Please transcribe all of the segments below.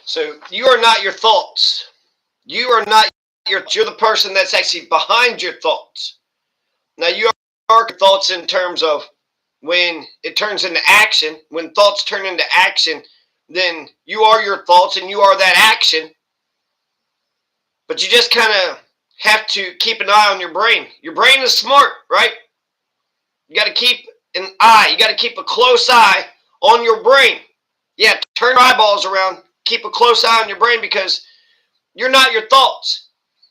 So you are not your thoughts. You are not you're the person that's actually behind your thoughts. Now you are your thoughts in terms of when it turns into action. When thoughts turn into action, then you are your thoughts and you are that action. But you just kind of have to keep an eye on your brain. Your brain is smart, right? You got to keep an eye. You got to keep a close eye on your brain. Yeah, turn your eyeballs around. Keep a close eye on your brain because you're not your thoughts.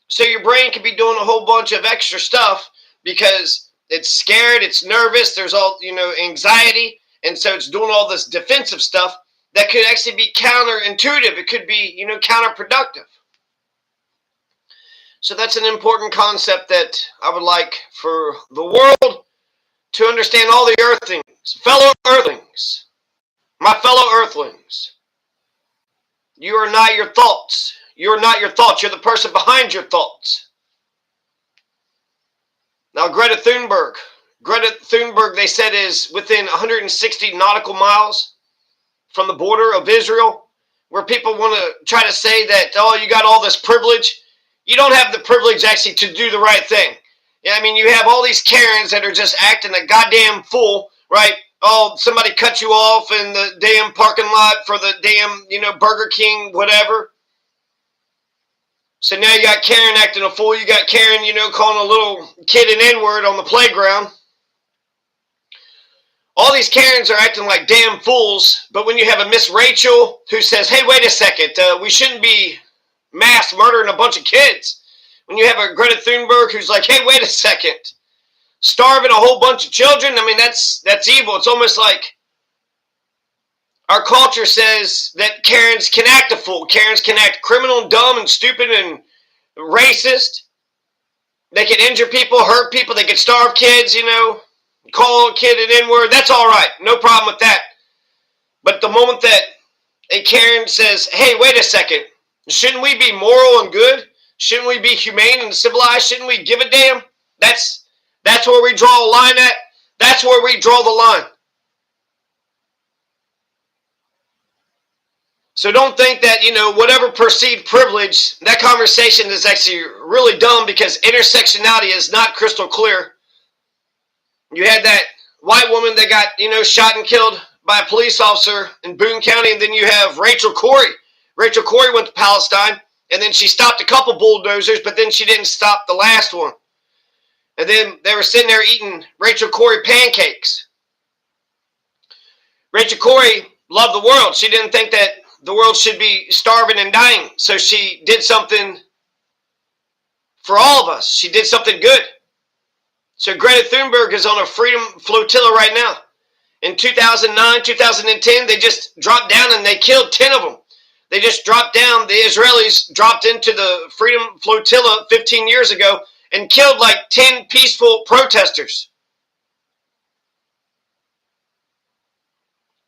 So your brain can be doing a whole bunch of extra stuff because it's scared, it's nervous, there's all, anxiety, and so it's doing all this defensive stuff that could actually be counterintuitive. It could be, counterproductive. So that's an important concept that I would like for the world to understand. All the earthlings, fellow earthlings, my fellow earthlings, you are not your thoughts. You are not your thoughts. You're the person behind your thoughts. Now, Greta Thunberg, they said, is within 160 nautical miles from the border of Israel, where people want to try to say that, oh, you got all this privilege. You don't have the privilege actually to do the right thing. Yeah, I mean, you have all these Karens that are just acting a goddamn fool, right? Oh, somebody cut you off in the damn parking lot for the damn, Burger King, whatever. So now you got Karen acting a fool. You got Karen, calling a little kid an N-word on the playground. All these Karens are acting like damn fools, but when you have a Miss Rachel who says, hey, wait a second, we shouldn't be mass murdering a bunch of kids. When you have a Greta Thunberg who's like, hey, wait a second, starving a whole bunch of children, I mean, that's evil. It's almost like our culture says that Karens can act a fool. Karens can act criminal and dumb and stupid and racist. They can injure people, hurt people. They can starve kids, call a kid an N-word. That's all right. No problem with that. But the moment that a Karen says, hey, wait a second, shouldn't we be moral and good? Shouldn't we be humane and civilized? Shouldn't we give a damn? That's where we draw a line at. That's where we draw the line. So don't think that, whatever perceived privilege, that conversation is actually really dumb because intersectionality is not crystal clear. You had that white woman that got, shot and killed by a police officer in Boone County, and then you have Rachel Corrie. Rachel Corrie went to Palestine, and then she stopped a couple bulldozers, but then she didn't stop the last one. And then they were sitting there eating Rachel Corrie pancakes. Rachel Corrie loved the world. She didn't think that the world should be starving and dying. So she did something for all of us. She did something good. So Greta Thunberg is on a freedom flotilla right now. In 2009, 2010, they just dropped down and they killed 10 of them. They just dropped down. The Israelis dropped into the freedom flotilla 15 years ago and killed like 10 peaceful protesters.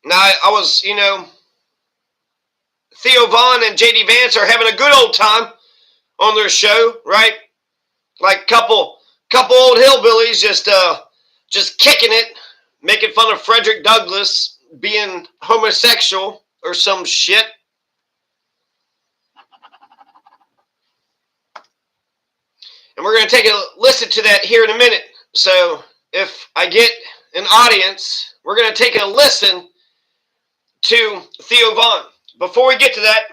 Now, I was, Theo Vaughn and JD Vance are having a good old time on their show, right? Like couple old hillbillies just kicking it, making fun of Frederick Douglass being homosexual or some shit. And we're going to take a listen to that here in a minute. So if I get an audience, we're going to take a listen to Theo Vaughn. Before we get to that,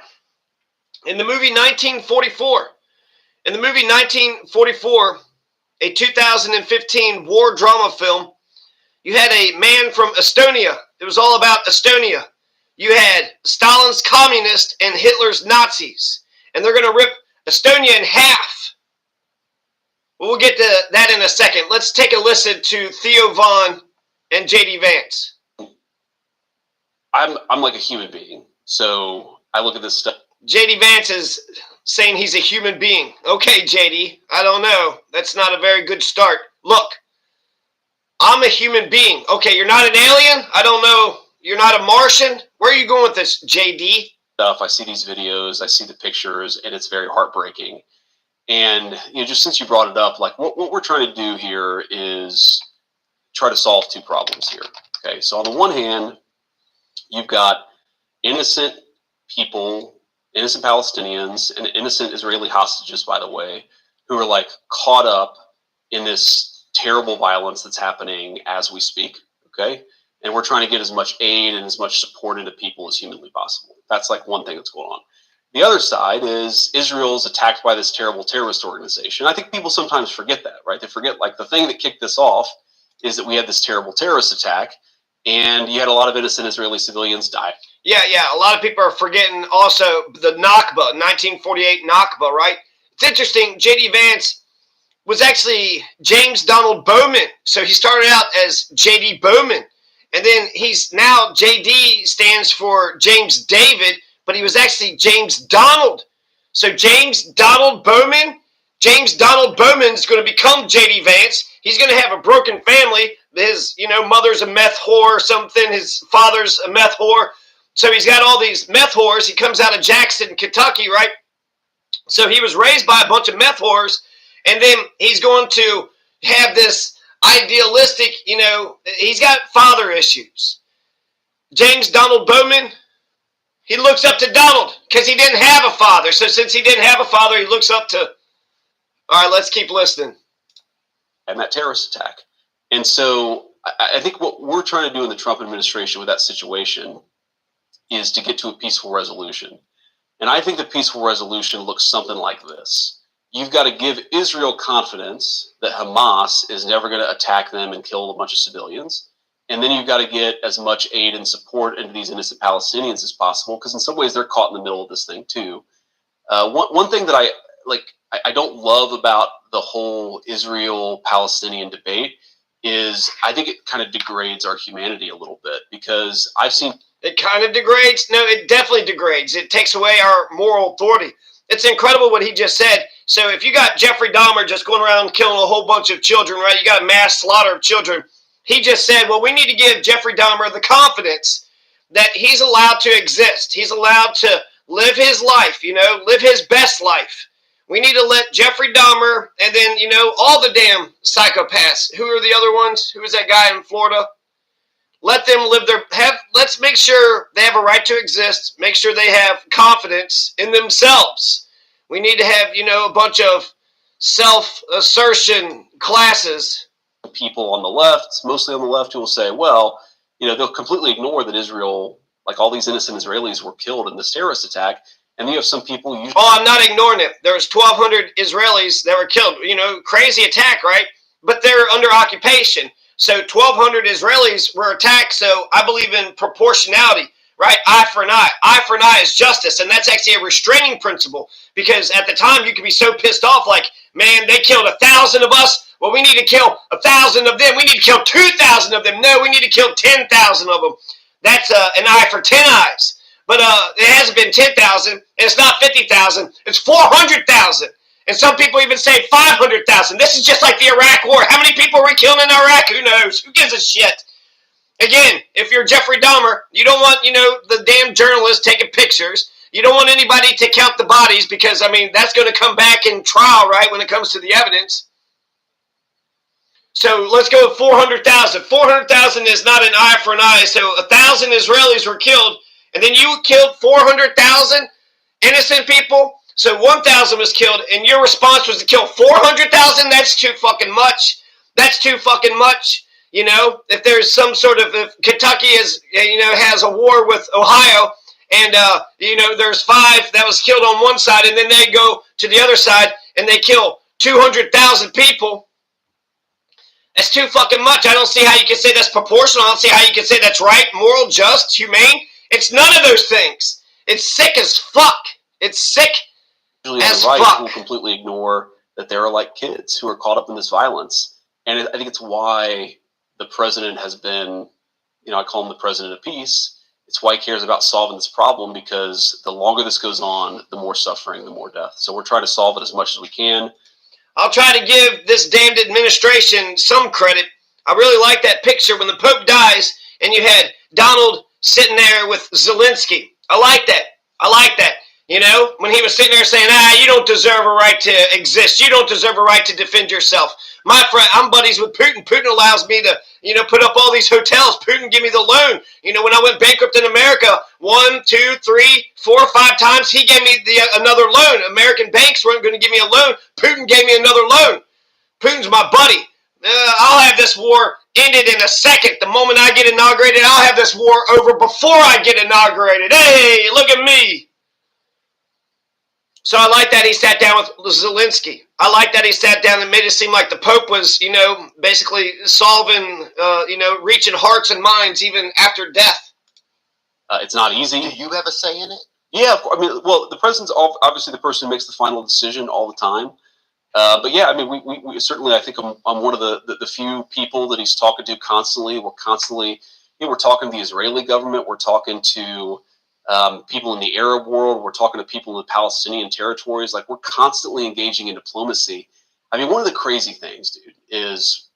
in the movie 1944, a 2015 war drama film, you had a man from Estonia. It was all about Estonia. You had Stalin's communists and Hitler's Nazis. And they're going to rip Estonia in half. Well, we'll get to that in a second. Let's take a listen to Theo Vaughn and JD Vance. I'm like a human being. So I look at this stuff. JD Vance is saying he's a human being. Okay, JD, I don't know. That's not a very good start. Look, I'm a human being. Okay, you're not an alien? I don't know. You're not a Martian? Where are you going with this, JD? I see these videos, I see the pictures, and it's very heartbreaking. And, just since you brought it up, like what we're trying to do here is try to solve two problems here. Okay, so on the one hand, you've got innocent people innocent Palestinians and innocent Israeli hostages, by the way, who are like caught up in this terrible violence that's happening as we speak. Okay. And we're trying to get as much aid and as much support into people as humanly possible. That's like one thing that's going on. The other side is Israel's attacked by this terrible terrorist organization. I think people sometimes forget that, right? They forget like the thing that kicked this off is that we had this terrible terrorist attack and you had a lot of innocent Israeli civilians die. Yeah. A lot of people are forgetting also the Nakba, 1948 Nakba, right? It's interesting. J.D. Vance was actually James Donald Bowman. So he started out as J.D. Bowman. And then he's now J.D. stands for James David, but he was actually James Donald. So James Donald Bowman is going to become J.D. Vance. He's going to have a broken family. His, mother's a meth whore or something. His father's a meth whore. So he's got all these meth whores. He comes out of Jackson, Kentucky, right? So he was raised by a bunch of meth whores. And then he's going to have this idealistic, he's got father issues. James Donald Bowman, he looks up to Donald because he didn't have a father. So since he didn't have a father, he looks up to, all right, let's keep listening. And that terrorist attack. And so I think what we're trying to do in the Trump administration with that situation is to get to a peaceful resolution. And I think the peaceful resolution looks something like this. You've got to give Israel confidence that Hamas is never going to attack them and kill a bunch of civilians. And then you've got to get as much aid and support into these innocent Palestinians as possible, because in some ways they're caught in the middle of this thing too. One thing that I don't love about the whole Israel-Palestinian debate is I think it kind of degrades our humanity a little bit, because I've seen... It kind of degrades? No, it definitely degrades. It takes away our moral authority. It's incredible what he just said. So if you got Jeffrey Dahmer just going around killing a whole bunch of children, right? You got a mass slaughter of children. He just said, well, we need to give Jeffrey Dahmer the confidence that he's allowed to exist. He's allowed to live his life, live his best life. We need to let Jeffrey Dahmer and then, all the damn psychopaths. Who are the other ones? Who is that guy in Florida? Let them live let's make sure they have a right to exist. Make sure they have confidence in themselves. We need to have, a bunch of self-assertion classes. People on the left, mostly on the left, who will say, well, they'll completely ignore that Israel, like all these innocent Israelis were killed in this terrorist attack. And then you have some people... I'm not ignoring it. There's 1,200 Israelis that were killed. Crazy attack, right? But they're under occupation. So 1,200 Israelis were attacked, so I believe in proportionality, right? Eye for an eye. Eye for an eye is justice, and that's actually a restraining principle, because at the time you could be so pissed off, like, man, they killed 1,000 of us. Well, we need to kill 1,000 of them. We need to kill 2,000 of them. No, we need to kill 10,000 of them. That's an eye for 10 eyes. But it hasn't been 10,000, and it's not 50,000. It's 400,000. And some people even say 500,000. This is just like the Iraq War. How many people were we killing in Iraq? Who knows? Who gives a shit? Again, if you're Jeffrey Dahmer, you don't want, the damn journalists taking pictures. You don't want anybody to count the bodies because, that's going to come back in trial, right, when it comes to the evidence. So let's go with 400,000. 400,000 is not an eye for an eye. So 1,000 Israelis were killed, and then you killed 400,000 innocent people. So 1,000 was killed, and your response was to kill 400,000? That's too fucking much. That's too fucking much. If there's some sort of, if Kentucky is, has a war with Ohio, and, there's 5 that was killed on one side, and then they go to the other side, and they kill 200,000 people, that's too fucking much. I don't see how you can say that's proportional. I don't see how you can say that's right, moral, just, humane. It's none of those things. It's sick as fuck. It's sick as the right fuck. Will completely ignore that there are like kids who are caught up in this violence. And I think it's why the president has been, I call him the president of peace. It's why he cares about solving this problem, because the longer this goes on, the more suffering, the more death. So we're trying to solve it as much as we can. I'll try to give this damned administration some credit. I really like that picture when the Pope dies and you had Donald sitting there with Zelensky. I like that. When he was sitting there saying, you don't deserve a right to exist. You don't deserve a right to defend yourself. My friend, I'm buddies with Putin. Putin allows me to, put up all these hotels. Putin give me the loan. When I went bankrupt in America, 1, 2, 3, 4, 5 times, he gave me another loan. American banks weren't going to give me a loan. Putin gave me another loan. Putin's my buddy. I'll have this war ended in a second. The moment I get inaugurated, I'll have this war over before I get inaugurated. Hey, look at me. So I like that he sat down with Zelensky. I like that he sat down and made it seem like the Pope was, basically solving, reaching hearts and minds even after death. It's not easy. Do you have a say in it? Yeah, I mean, well, the president's obviously the person who makes the final decision all the time. But yeah, I mean, we certainly, I think I'm one of the few people that he's talking to constantly. We're constantly, we're talking to the Israeli government. We're talking to people in the Arab world. We're talking to people in the Palestinian territories. Like, we're constantly engaging in diplomacy. I mean, one of the crazy things, dude, is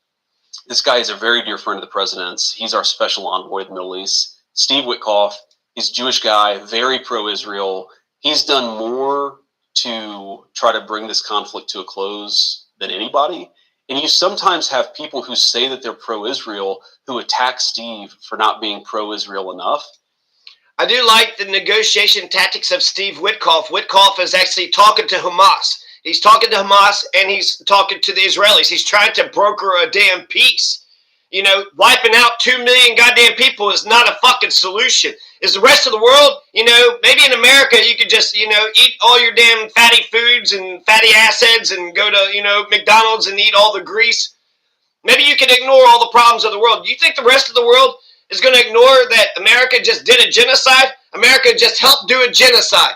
this guy is a very dear friend of the president's. He's our special envoy to the Middle East. Steve Witkoff, he's a Jewish guy, very pro-Israel. He's done more to try to bring this conflict to a close than anybody. And you sometimes have people who say that they're pro-Israel who attack Steve for not being pro-Israel enough. I do like the negotiation tactics of Steve Witkoff. Witkoff is actually talking to Hamas. He's talking to Hamas and he's talking to the Israelis. He's trying to broker a damn peace. Wiping out 2 million goddamn people is not a fucking solution. Is the rest of the world, maybe in America you could just, eat all your damn fatty foods and fatty acids and go to, McDonald's and eat all the grease. Maybe you can ignore all the problems of the world. Do you think the rest of the world is going to ignore that America just did a genocide? America just helped do a genocide.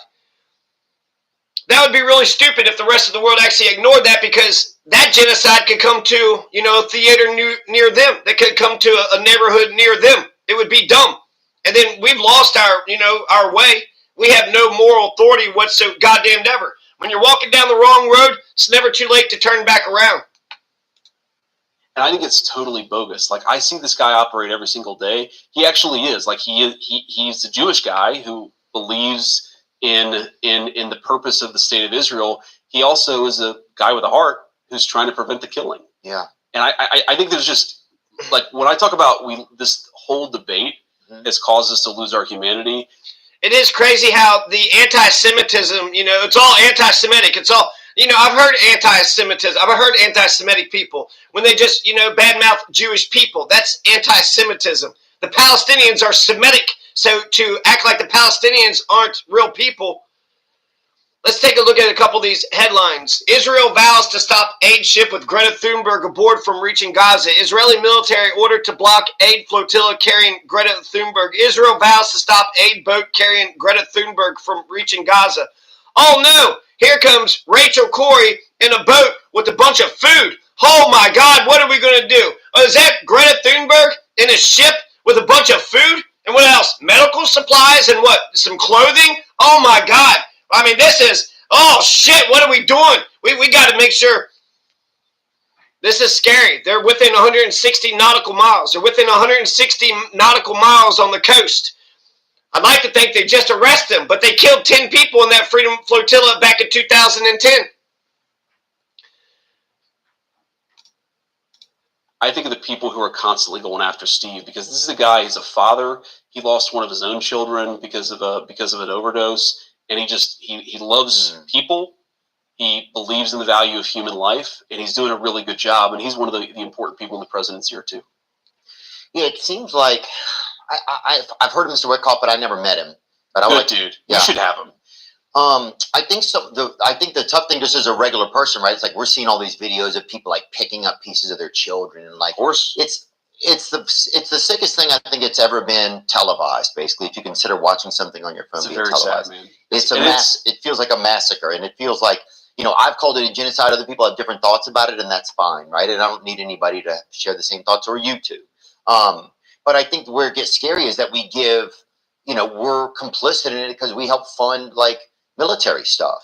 That would be really stupid if the rest of the world actually ignored that, because that genocide could come to, a theater near them. That could come to a neighborhood near them. It would be dumb. And then we've lost our way. We have no moral authority whatsoever, goddamn ever. When you're walking down the wrong road, it's never too late to turn back around. And I think it's totally bogus. Like, I see this guy operate every single day. He actually is. Like, he's a Jewish guy who believes in the purpose of the state of Israel. He also is a guy with a heart who's trying to prevent the killing. Yeah. And I think there's just, like, when I talk about this whole debate has caused us to lose our humanity. It is crazy how the anti-Semitism, it's all anti-Semitic. It's all, I've heard anti-Semitism. I've heard anti-Semitic people when they just, badmouth Jewish people. That's anti-Semitism. The Palestinians are Semitic. So to act like the Palestinians aren't real people. Let's take a look at a couple of these headlines. Israel vows to stop aid ship with Greta Thunberg aboard from reaching Gaza. Israeli military ordered to block aid flotilla carrying Greta Thunberg. Israel vows to stop aid boat carrying Greta Thunberg from reaching Gaza. Oh no, here comes Rachel Corrie in a boat with a bunch of food. Oh my God, what are we going to do? Oh, is that Greta Thunberg in a ship with a bunch of food? And what else? Medical supplies and what? Some clothing? Oh my God. I mean, this is, oh shit, what are we doing? We got to make sure. This is scary. They're within 160 nautical miles. They're within 160 nautical miles on the coast. I'd like to think they just arrested them, but they killed 10 people in that Freedom Flotilla back in 2010. I think of the people who are constantly going after Steve, because this is a guy, he's a father. He lost one of his own children because of an overdose. And he loves people. He believes in the value of human life, and he's doing a really good job. And he's one of the important people in the president's ear too. Yeah, it seems like I've heard of Mr. Witkoff, but I never met him. But Good dude. Yeah. You should have him. I think so. I think the tough thing, just as a regular person, right? It's like we're seeing all these videos of people like picking up pieces of their children, and like, of course, it's the sickest thing I think it's ever been televised. Basically, if you consider watching something on your phone being televised, sad, man. It feels like a massacre, and it feels like, I've called it a genocide. Other people have different thoughts about it, and that's fine, right? And I don't need anybody to share the same thoughts, or you too. But I think where it gets scary is that we give, we're complicit in it because we help fund like military stuff.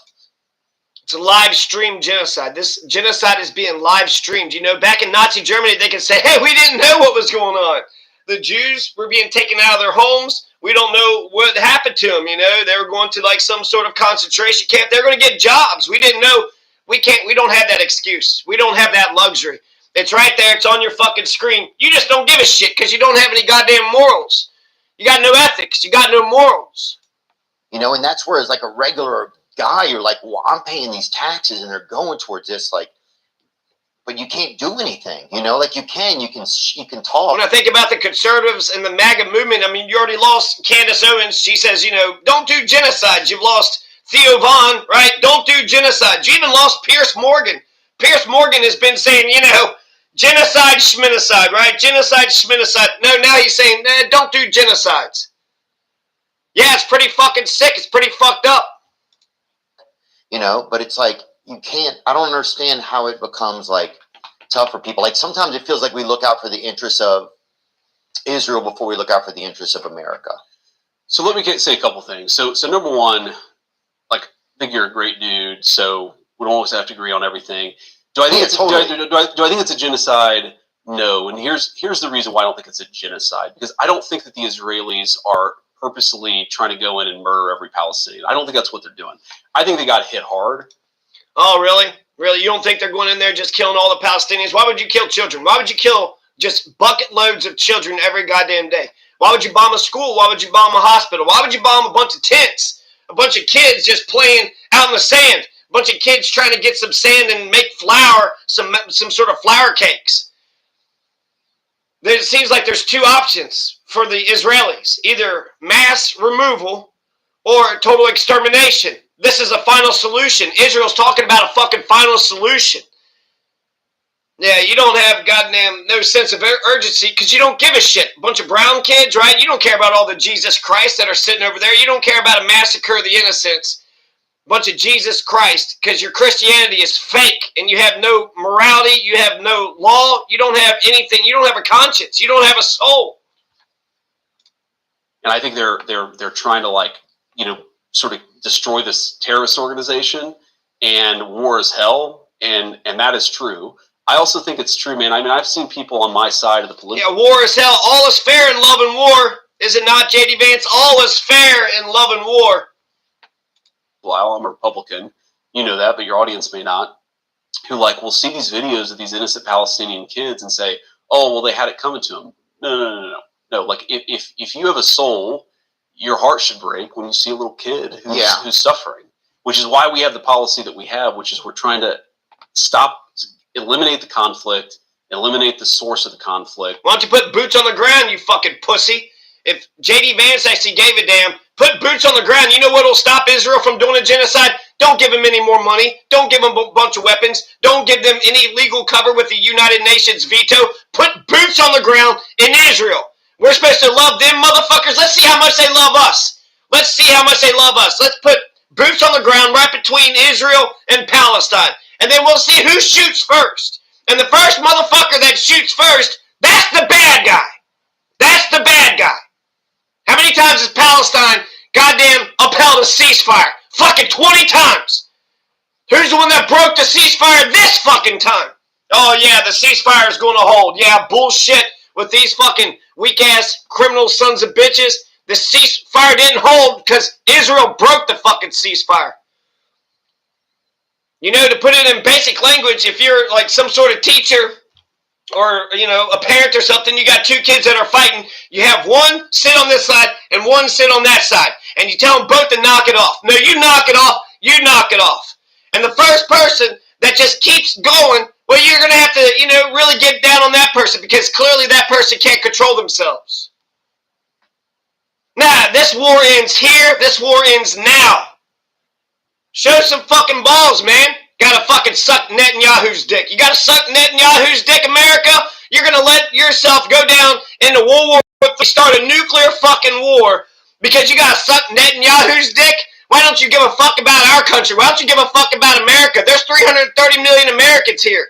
It's a live stream genocide. This genocide is being live streamed. Back in Nazi Germany, they could say, hey, we didn't know what was going on. The Jews were being taken out of their homes. We don't know what happened to them. They were going to like some sort of concentration camp. They're going to get jobs. We didn't know. We don't have that excuse. We don't have that luxury. It's right there. It's on your fucking screen. You just don't give a shit because you don't have any goddamn morals. You got no ethics. You got no morals. You know, and that's where, as like a regular guy, you're like, well, I'm paying these taxes and they're going towards this, like, but you can't do anything. You know, like you can talk. When I think about the conservatives and the MAGA movement, I mean, you already lost Candace Owens. She says, you know, don't do genocide. You've lost Theo Vaughn, right? Don't do genocide. You even lost Pierce Morgan. Pierce Morgan has been saying, you know, genocide, schminicide, right? Genocide, schminicide. No, now he's saying, nah, don't do genocides. Yeah, it's pretty fucking sick. It's pretty fucked up. You know, but it's like, you can't, I don't understand how it becomes like tough for people. Like sometimes it feels like we look out for the interests of Israel before we look out for the interests of America. So let me say a couple things. So number one, like, I think you're a great dude, so we don't always have to agree on everything. Do I think do I think it's a genocide? No. And here's the reason why I don't think it's a genocide. Because I don't think that the Israelis are purposely trying to go in and murder every Palestinian. I don't think that's what they're doing. I think they got hit hard. Oh, really? Really? You don't think they're going in there just killing all the Palestinians? Why would you kill children? Why would you kill just bucket loads of children every goddamn day? Why would you bomb a school? Why would you bomb a hospital? Why would you bomb a bunch of tents? A bunch of kids just playing out in the sand. A bunch of kids trying to get some sand and make flour, some sort of flour cakes. It seems like there's two options for the Israelis. Either mass removal or total extermination. This is a final solution. Israel's talking about a fucking final solution. Yeah, you don't have goddamn no sense of urgency because you don't give a shit. A bunch of brown kids, right? You don't care about all the Jesus Christ that are sitting over there. You don't care about a massacre of the innocents. A bunch of Jesus Christ because your Christianity is fake and you have no morality. You have no law. You don't have anything. You don't have a conscience. You don't have a soul. And I think they're trying to, like, you know, sort of destroy this terrorist organization, and war is hell, and that is true. I also think it's true, man. I mean, I've seen people on my side of the political... Yeah, war is hell. All is fair in love and war. Is it not, J.D. Vance? All is fair in love and war. Well, I'm a Republican. You know that, but your audience may not. Who, like, will see these videos of these innocent Palestinian kids and say, oh, well, they had it coming to them. No. Like, if you have a soul... your heart should break when you see a little kid who's suffering, which is why we have the policy that we have, which is we're trying to eliminate the conflict, eliminate the source of the conflict. Why don't you put boots on the ground, you fucking pussy? If J.D. Vance actually gave a damn, put boots on the ground. You know what will stop Israel from doing a genocide? Don't give them any more money. Don't give them a bunch of weapons. Don't give them any legal cover with the United Nations veto. Put boots on the ground in Israel. We're supposed to love them motherfuckers. Let's see how much they love us. Let's see how much they love us. Let's put boots on the ground right between Israel and Palestine. And then we'll see who shoots first. And the first motherfucker that shoots first, that's the bad guy. That's the bad guy. How many times has Palestine goddamn upheld a ceasefire? Fucking 20 times. Who's the one that broke the ceasefire this fucking time? Oh yeah, the ceasefire is going to hold. Yeah, bullshit. With these fucking weak-ass criminal sons of bitches, the ceasefire didn't hold because Israel broke the fucking ceasefire. You know, to put it in basic language, if you're like some sort of teacher or, you know, a parent or something, you got two kids that are fighting, you have one sit on this side and one sit on that side, and you tell them both to knock it off. No, you knock it off, you knock it off. And the first person that just keeps going, well, you're going to have to, you know, really get down on that person because clearly that person can't control themselves. Nah, this war ends here. This war ends now. Show some fucking balls, man. Gotta fucking suck Netanyahu's dick. You gotta suck Netanyahu's dick, America. You're gonna let yourself go down into World War III, start a nuclear fucking war because you gotta suck Netanyahu's dick? Why don't you give a fuck about our country? Why don't you give a fuck about America? There's 330 million Americans here.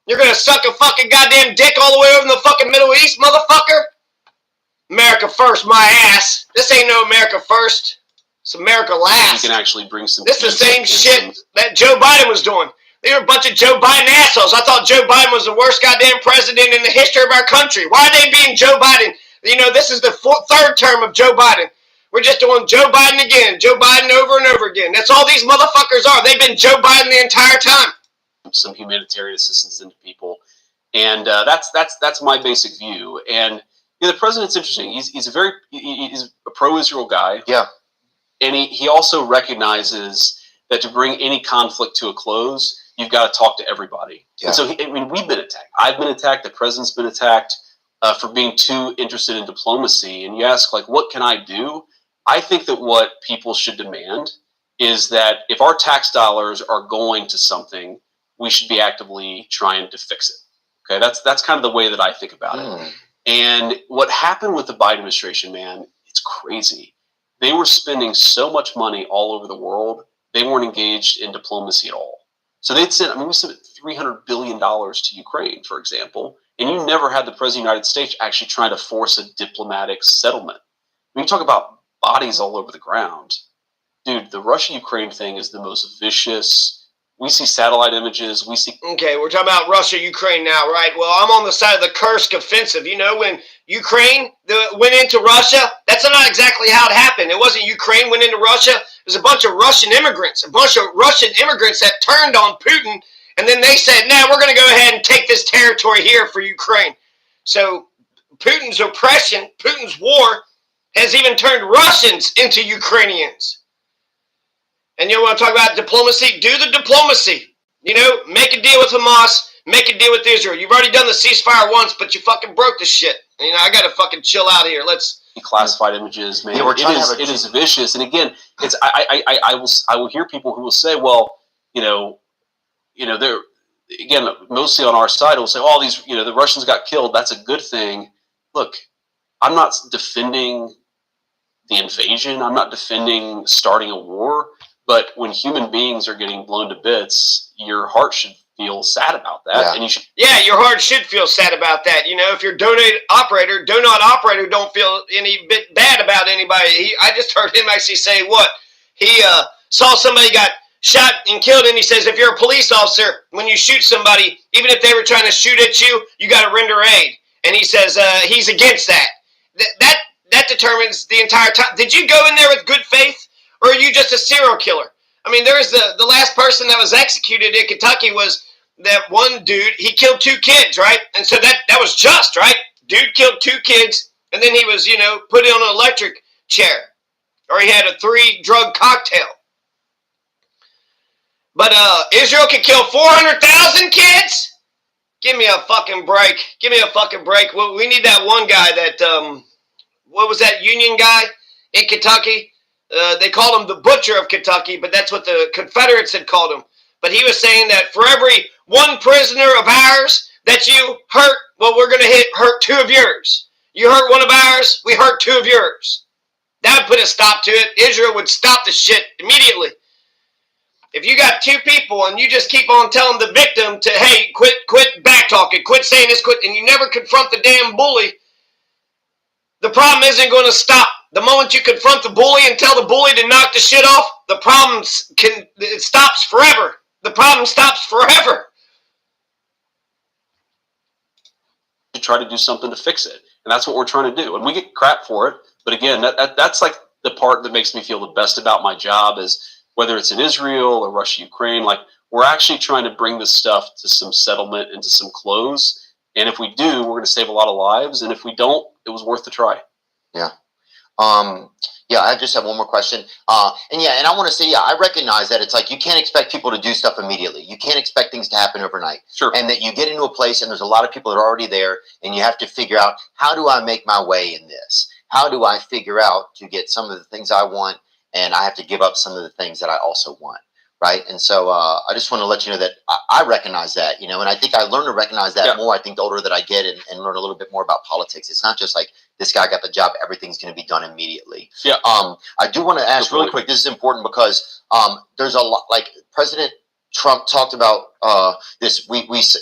You're gonna suck a fucking goddamn dick all the way over in the fucking Middle East, motherfucker? America first, my ass. This ain't no America first. It's America last. You can actually bring some... This is the same shit that Joe Biden was doing. They were a bunch of Joe Biden assholes. I thought Joe Biden was the worst goddamn president in the history of our country. Why are they being Joe Biden? You know, this is the third term of Joe Biden. We're just doing Joe Biden again. Joe Biden over and over again. That's all these motherfuckers are. They've been Joe Biden the entire time. Some humanitarian assistance into people. And that's my basic view. And the president's interesting. He's a pro-Israel guy. Yeah. And he also recognizes that to bring any conflict to a close, you've got to talk to everybody. Yeah. And so, we've been attacked. I've been attacked. The president's been attacked for being too interested in diplomacy. And you ask, like, what can I do? I think that what people should demand is that if our tax dollars are going to something, we should be actively trying to fix it. Okay, that's kind of the way that I think about it. And what happened with the Biden administration, man, it's crazy. They were spending so much money all over the world, they weren't engaged in diplomacy at all. So we sent $300 billion to Ukraine, for example, and you never had the President of the United States actually trying to force a diplomatic settlement. When you talk about bodies all over the ground, dude, the Russia-Ukraine thing is the most vicious. We see satellite images. Okay, we're talking about Russia-Ukraine now, right? Well, I'm on the side of the Kursk offensive. You know, when Ukraine went into Russia, that's not exactly how it happened. It wasn't Ukraine went into Russia. It was a bunch of Russian immigrants. A bunch of Russian immigrants that turned on Putin, and then they said, nah, we're going to go ahead and take this territory here for Ukraine. So Putin's oppression, Putin's war, has even turned Russians into Ukrainians. And you want to talk about diplomacy? Do the diplomacy. You know, make a deal with Hamas, make a deal with Israel. You've already done the ceasefire once, but you fucking broke the shit. And, you know, I got to fucking chill out here. Let's classified images, man. Yeah, it is vicious. And again, it's I will hear people who will say, well, they're again mostly on our side will say, oh, these the Russians got killed. That's a good thing. Look, I'm not defending the invasion. I'm not defending starting a war. But when human beings are getting blown to bits, your heart should feel sad about that. Yeah. And you should. Yeah, your heart should feel sad about that. You know, if you're donut operator don't feel any bit bad about anybody. I just heard him actually say what? He saw somebody got shot and killed, and he says if you're a police officer, when you shoot somebody, even if they were trying to shoot at you, you got to render aid. And he says he's against that. That determines the entire time. Did you go in there with good faith? Or are you just a serial killer? I mean, there was the last person that was executed in Kentucky was that one dude. He killed 2 kids, right? And so that was just, right? Dude killed 2 kids, and then he was, put on an electric chair. Or he had a 3-drug cocktail. But Israel could kill 400,000 kids? Give me a fucking break. Give me a fucking break. Well, we need that one guy that, what was that Union guy in Kentucky? They called him the Butcher of Kentucky, but that's what the Confederates had called him. But he was saying that for every 1 prisoner of ours that you hurt, well, we're going to hurt 2 of yours. You hurt 1 of ours, we hurt 2 of yours. That would put a stop to it. Israel would stop the shit immediately. If you got 2 people and you just keep on telling the victim to, hey, quit back-talking, quit saying this, and you never confront the damn bully, the problem isn't going to stop. The moment you confront the bully and tell the bully to knock the shit off, the problem it stops forever. The problem stops forever. To try to do something to fix it. And that's what we're trying to do. And we get crap for it. But again, that's like the part that makes me feel the best about my job is whether it's in Israel or Russia, Ukraine, like we're actually trying to bring this stuff to some settlement and to some close. And if we do, we're going to save a lot of lives. And if we don't, it was worth the try. Yeah. I just have one more question. And I want to say, I recognize that it's like you can't expect people to do stuff immediately. You can't expect things to happen overnight. Sure. And that you get into a place and there's a lot of people that are already there and you have to figure out, how do I make my way in this? How do I figure out to get some of the things I want, and I have to give up some of the things that I also want, right? And so I just want to let you know that I recognize that, and I think I learn to recognize that more, I think, the older that I get and learn a little bit more about politics. It's not just like this guy got the job, everything's going to be done immediately. Yeah. I do want to ask really quick, this is important because there's a lot, like President Trump talked about this.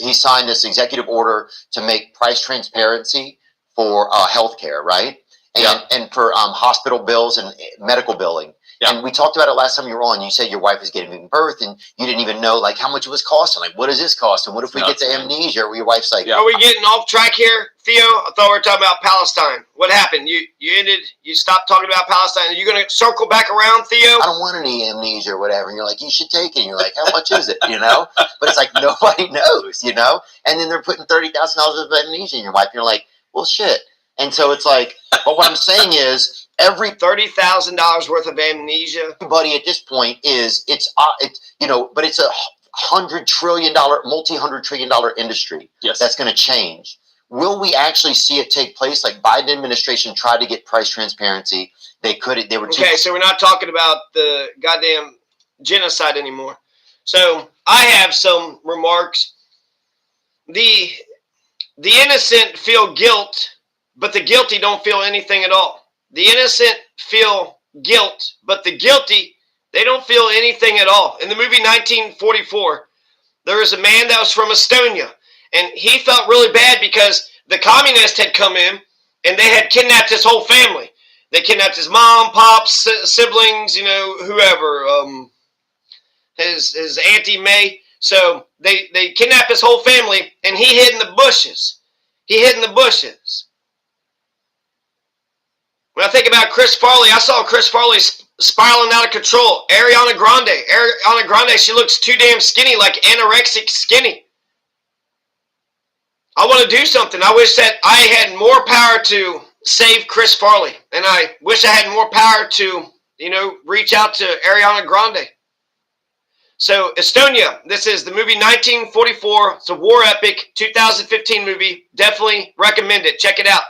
He signed this executive order to make price transparency for healthcare, right? And for hospital bills and medical billing. Yeah. And we talked about it last time you were on. You said your wife was giving birth, and you didn't even know like how much it was costing. Like, what does this cost? And what if we get to amnesia? Where your wife's like, Are we getting off track here, Theo? I thought we were talking about Palestine. What happened? You stopped talking about Palestine. Are you going to circle back around, Theo? I don't want any amnesia or whatever. And you're like, you should take it. And you're like, how much is it? You know? But it's like nobody knows, you know? And then they're putting $30,000 of amnesia in your wife. And you're like, well, shit. And so it's like, but what I'm saying is, every $30,000 worth of amnesia. Everybody at this point is but it's a $100 trillion, multi-$100 trillion industry. Yes. That's going to change. Will we actually see it take place? Like Biden administration tried to get price transparency. They couldn't. They were too. Okay, so we're not talking about the goddamn genocide anymore. So I have some remarks. The innocent feel guilt, but the guilty don't feel anything at all. The innocent feel guilt, but the guilty, they don't feel anything at all. In the movie 1944, there was a man that was from Estonia, and he felt really bad because the communists had come in, and they had kidnapped his whole family. They kidnapped his mom, pops, siblings, whoever, his Auntie May. So they kidnapped his whole family, and he hid in the bushes. When I think about Chris Farley, I saw Chris Farley spiraling out of control. Ariana Grande, she looks too damn skinny, like anorexic skinny. I want to do something. I wish that I had more power to save Chris Farley. And I wish I had more power to, reach out to Ariana Grande. So, Estonia, this is the movie 1944. It's a war epic, 2015 movie. Definitely recommend it. Check it out.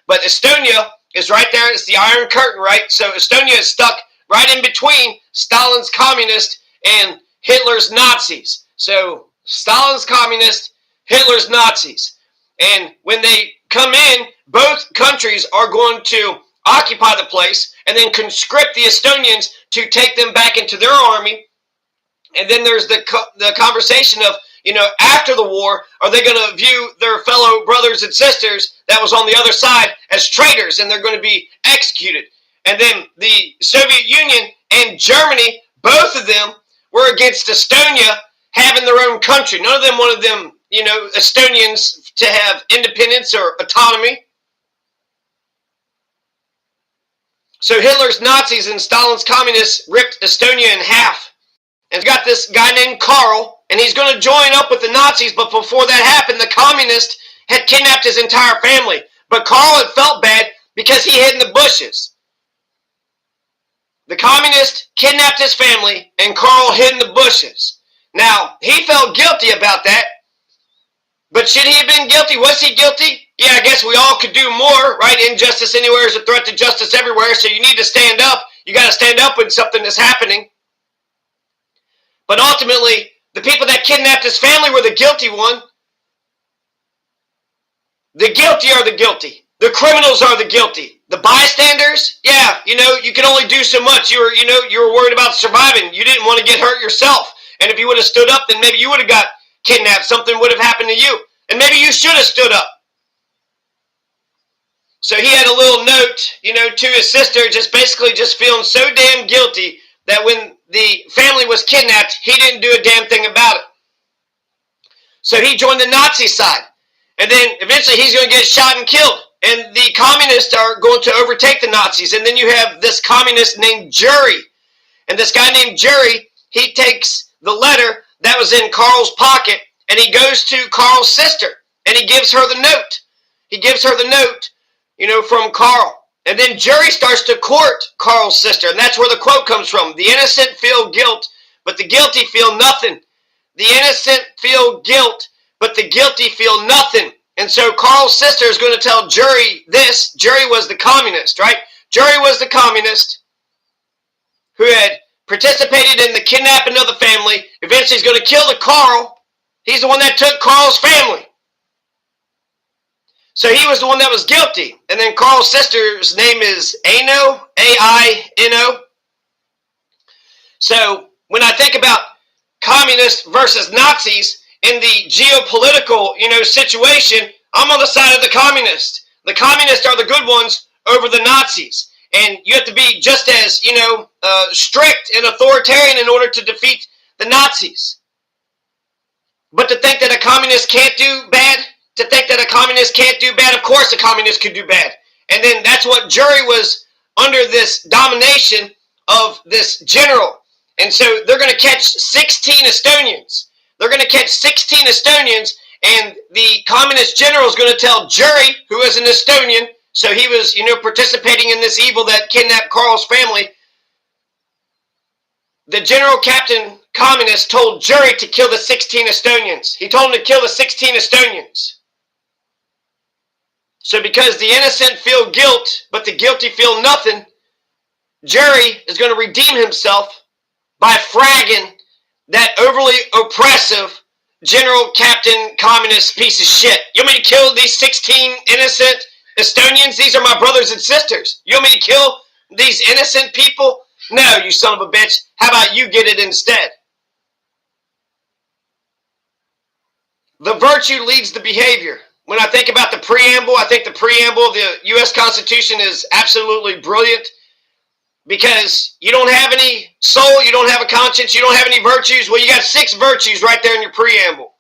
But Estonia is right there. It's the Iron Curtain, right? So Estonia is stuck right in between Stalin's communists and Hitler's Nazis. So Stalin's communists, Hitler's Nazis. And when they come in, both countries are going to occupy the place and then conscript the Estonians to take them back into their army. And then there's the conversation of, after the war, are they going to view their fellow brothers and sisters that was on the other side as traitors, and they're going to be executed? And then the Soviet Union and Germany, both of them were against Estonia having their own country. None of them wanted them, Estonians to have independence or autonomy. So Hitler's Nazis and Stalin's communists ripped Estonia in half. And it's got this guy named Karl, and he's going to join up with the Nazis, but before that happened, the communists had kidnapped his entire family. But Karl had felt bad because he hid in the bushes. The communist kidnapped his family, and Karl hid in the bushes. Now, he felt guilty about that, but should he have been guilty? Was he guilty? Yeah, I guess we all could do more, right? Injustice anywhere is a threat to justice everywhere, so you need to stand up. You got to stand up when something is happening. But ultimately, the people that kidnapped his family were the guilty one. The guilty are the guilty. The criminals are the guilty. The bystanders, yeah, you can only do so much. You were worried about surviving. You didn't want to get hurt yourself. And if you would have stood up, then maybe you would have got kidnapped. Something would have happened to you. And maybe you should have stood up. So he had a little note, to his sister, just feeling so damn guilty that when the family was kidnapped, he didn't do a damn thing about it. So he joined the Nazi side. And then eventually he's going to get shot and killed. And the communists are going to overtake the Nazis. And then you have this communist named Jury. And this guy named Jury, he takes the letter that was in Karl's pocket, and he goes to Karl's sister, and he gives her the note. He gives her the note, from Karl. And then Jury starts to court Karl's sister, and that's where the quote comes from. The innocent feel guilt, but the guilty feel nothing. The innocent feel guilt, but the guilty feel nothing. And so Karl's sister is going to tell Jury this. Jury was the communist, right? Jury was the communist who had participated in the kidnapping of the family. Eventually he's going to kill the Karl. He's the one that took Karl's family. So he was the one that was guilty. And then Karl's sister's name is Aino, A-I-N-O. So when I think about communists versus Nazis in the geopolitical, situation, I'm on the side of the communists. The communists are the good ones over the Nazis. And you have to be just as, strict and authoritarian in order to defeat the Nazis. But to think that a communist can't do bad, of course a communist could do bad. And then that's what Jury was under, this domination of this general. And so they're going to catch 16 Estonians. And the communist general is going to tell Jury, who is an Estonian, so he was, participating in this evil that kidnapped Carl's family. The general captain communist told Jury to kill the 16 Estonians. He told him to kill the 16 Estonians. So because the innocent feel guilt, but the guilty feel nothing, Jury is going to redeem himself by fragging that overly oppressive general captain communist piece of shit. You want me to kill these 16 innocent Estonians? These are my brothers and sisters. You want me to kill these innocent people? No, you son of a bitch. How about you get it instead? The virtue leads the behavior. When I think about the preamble, I think the preamble of the U.S. Constitution is absolutely brilliant, because you don't have any soul, you don't have a conscience, you don't have any virtues. Well, you got 6 virtues right there in your preamble.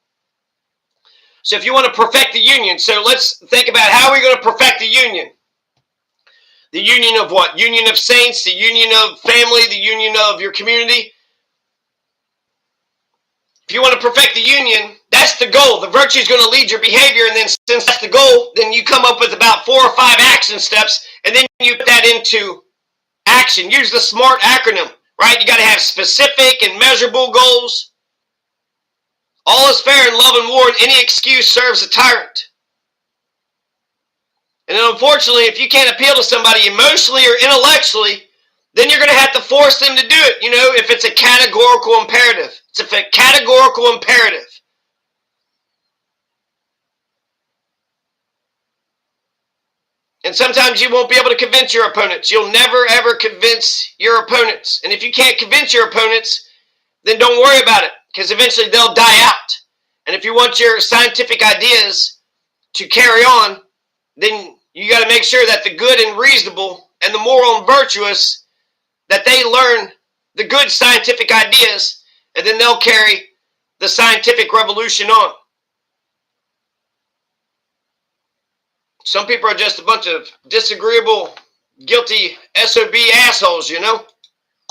So if you want to perfect the union, so let's think about how we're going to perfect the union. The union of what? Union of saints, the union of family, the union of your community. If you want to perfect the union, that's the goal. The virtue is going to lead your behavior, and then since that's the goal, then you come up with about 4 or 5 action steps, and then you put that into action. Use the SMART acronym, right? You got to have specific and measurable goals. All is fair in love and war, and any excuse serves a tyrant. And then unfortunately, if you can't appeal to somebody emotionally or intellectually, then you're going to have to force them to do it, if it's a categorical imperative. It's a categorical imperative. And sometimes you won't be able to convince your opponents. You'll never, ever convince your opponents. And if you can't convince your opponents, then don't worry about it, because eventually they'll die out. And if you want your scientific ideas to carry on, then you got to make sure that the good and reasonable and the moral and virtuous, that they learn the good scientific ideas, and then they'll carry the scientific revolution on. Some people are just a bunch of disagreeable, guilty SOB assholes,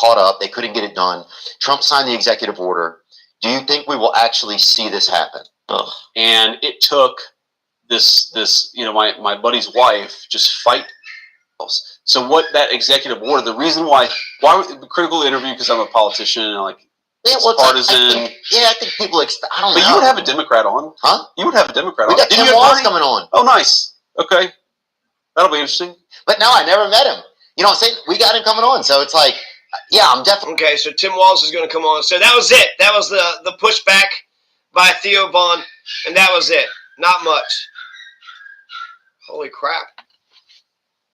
Caught up. They couldn't get it done. Trump signed the executive order. Do you think we will actually see this happen? Ugh. And it took this my buddy's wife just fight. So what that executive order, the reason why critical interview, because I'm a politician and partisan. I think people expect. I don't know. But you would have a Democrat on, huh? You would have a Democrat on. We got Tim Walz coming on. Oh, nice. Okay, that'll be interesting. But no, I never met him. You know what I'm saying? We got him coming on, so it's like, yeah, I'm definitely. Okay, so Tim Walz is going to come on. So that was it. That was the pushback by Theo Vaughn, and that was it. Not much. Holy crap.